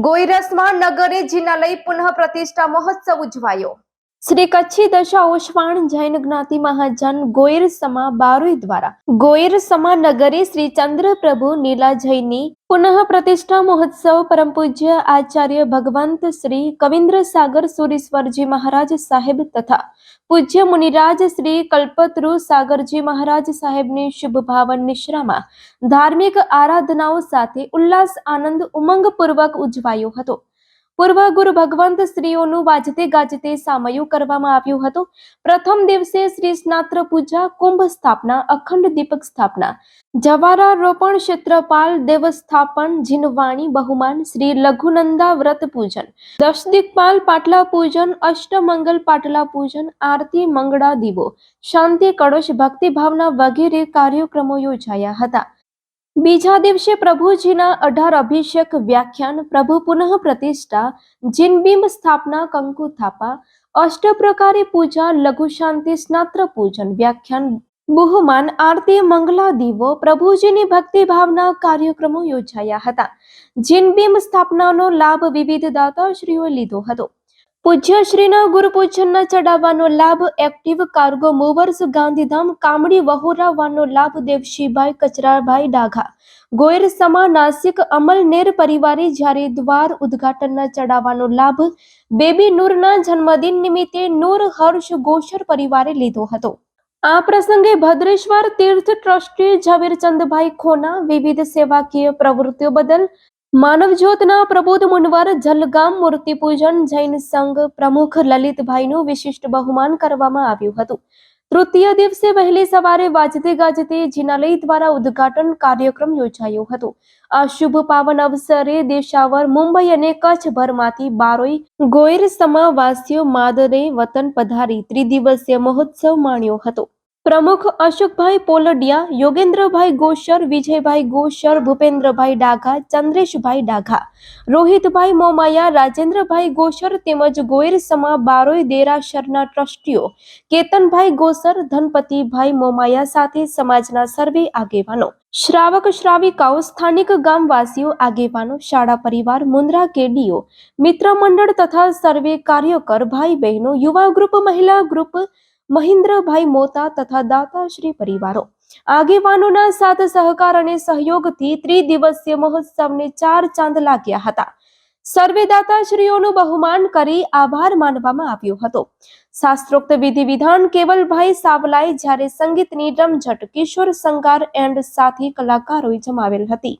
ગોઈરસમાં નગરે જિનાલય પુનઃ પ્રતિષ્ઠા મહોત્સવ ઉજવાયો। શ્રી કચ્છી દશા ઓસવાણ જૈન જ્ઞાતિ મહાજન ગોયર સમા બારોઈ દ્વારા ગોયર સમા નગરે શ્રી ચંદ્રપ્રભુ નીલાજયની પુનઃ પ્રતિષ્ઠા મહોત્સવ પરમ પૂજ્ય આચાર્ય ભગવંત શ્રી કવિન્દ્ર સાગર સુરીશ્વરજી મહારાજ સાહેબ તથા પૂજ્ય મુનિરાજ શ્રી કલ્પતરુ સાગરજી મહારાજ સાહેબની શુભ ભાવન નિશ્રામાં ધાર્મિક આરાધનાઓ સાથે ઉલ્લાસ આનંદ ઉમંગપૂર્વક ઉજવાયો હતો। પૂર્વ ગુરુ ભગવંત શ્રીઓનું વાજતે ગાજતે સામયું કરવામાં આવ્યું હતું। પ્રથમ દિવસે શ્રી સ્નાત્ર પૂજા, કુંભ સ્થાપના, અખંડ દીપક સ્થાપના, જવારારોપણ, ક્ષેત્રપાલ દેવસ્થાપન, જીનવાણી બહુમાન, શ્રી લઘુનંદા વ્રત પૂજન, દશદિક્પાલ પાટલા પૂજન, અષ્ટમંગલ પાટલા પૂજન, આરતી, મંગળા દીવો, શાંતિ કળશ, ભક્તિભાવના વગેરે કાર્યક્રમો યોજાયા હતા। બીજા દિવસે પ્રભુજીના 18 અભિષેક વ્યાખ્યાન, પ્રભુ પુનઃ પ્રતિષ્ઠા, જીનબિંબ સ્થાપના, કંકુ થાપા, અષ્ટ પ્રકારે પૂજા, લઘુ શાંતિ, સ્નાત્ર પૂજન વ્યાખ્યાન, બહુમાન, આરતી, મંગલા દીવો, પ્રભુજીની ભક્તિ ભાવના કાર્યક્રમો યોજાયા હતા। જીનબિંબ સ્થાપનાનો લાભ વિવિધ દાતાશ્રીઓએ લીધો હતો। પૂજ્ય શ્રીના ગુરુ પૂજનના ચડાવવાનો લાભ active cargo movers Gandhidham Kamdi વહોરાવાનો લાભ દેવશીભાઈ કચરાભાઈ ડાઘા ગોયર સમા નાસિક અમલનેર પરિવારે જ્યારે દ્વાર ઉદ્ઘાટનના ચડાવવાનો લાભ બેબી નૂરના જન્મદિન નિમિત્તે નૂર હર્ષ ગોશર પરિવારે લીધો હતો। આ પ્રસંગે ભદ્રેશ્વર તીર્થ ટ્રસ્ટી ઝવેરચંદભાઈ ખોના વિવિધ સેવાકીય પ્રવૃત્તિઓ બદલ માનવજ્યોતના પ્રબોધ મુનવર જલગામ મૂર્તિ પૂજન જૈન સંઘ પ્રમુખ લલિતભાઈનું વિશિષ્ટ બહુમાન કરવામાં આવ્યું હતું। તૃતીય દિવસે વહેલી સવારે વાજતે ગાજતે જિનાલય દ્વારા ઉદ્ઘાટન કાર્યક્રમ યોજાયો હતો। આ શુભ પાવન અવસરે દેશાવર, મુંબઈ અને કચ્છભરમાંથી બારોઈ ગોયર સમાવાસીઓ માદરે વતન પધારી ત્રિદિવસીય મહોત્સવ માણ્યો હતો। પ્રમુખ અશોકભાઈ પોલડિયા, યોગેન્દ્રભાઈ ગોશર, વિજયભાઈ ગોશર, ભૂપેન્દ્રભાઈ ડાઘા, ચંદ્રેશભાઈ ડાઘા, રોહિતભાઈ મોમાયા, રાજેન્દ્રભાઈ ગોશર તેમજ ગોયર સમા બારોઈ દેરાસરના ટ્રસ્ટીઓ કેતનભાઈ ગોસર, ધનપતિભાઈ મોમાયા સાથે સમાજના સર્વે આગેવાનો, શ્રાવક શ્રાવિકાઓ, સ્થાનિક ગામવાસીઓ, આગેવાનો, શાળા પરિવાર, મુન્દ્રા કેડીઓ, મિત્ર મંડળ તથા સર્વે કાર્યકર ભાઈ બહેનો, યુવા ગ્રુપ, મહિલા ગ્રુપ, મહિન્દ્રભાઈ મોતા તથા દાતાશ્રી પરિવારો આગેવાનોના સાથ સહકાર અને સહયોગથી ત્રિદિવસીય મહોત્સવને 4 ચાંદ લાગ્યા હતા। સર્વે દાતાશ્રીઓનું બહુમાન કરી આભાર માનવામાં આવ્યો હતો। શાસ્ત્રોક્ત વિધિ વિધાન કેવલભાઈ સાવલાએ જ્યારે સંગીતની રમઝટ કિશોર સંગાર એન્ડ સાથી કલાકારોએ જમાવેલ હતી।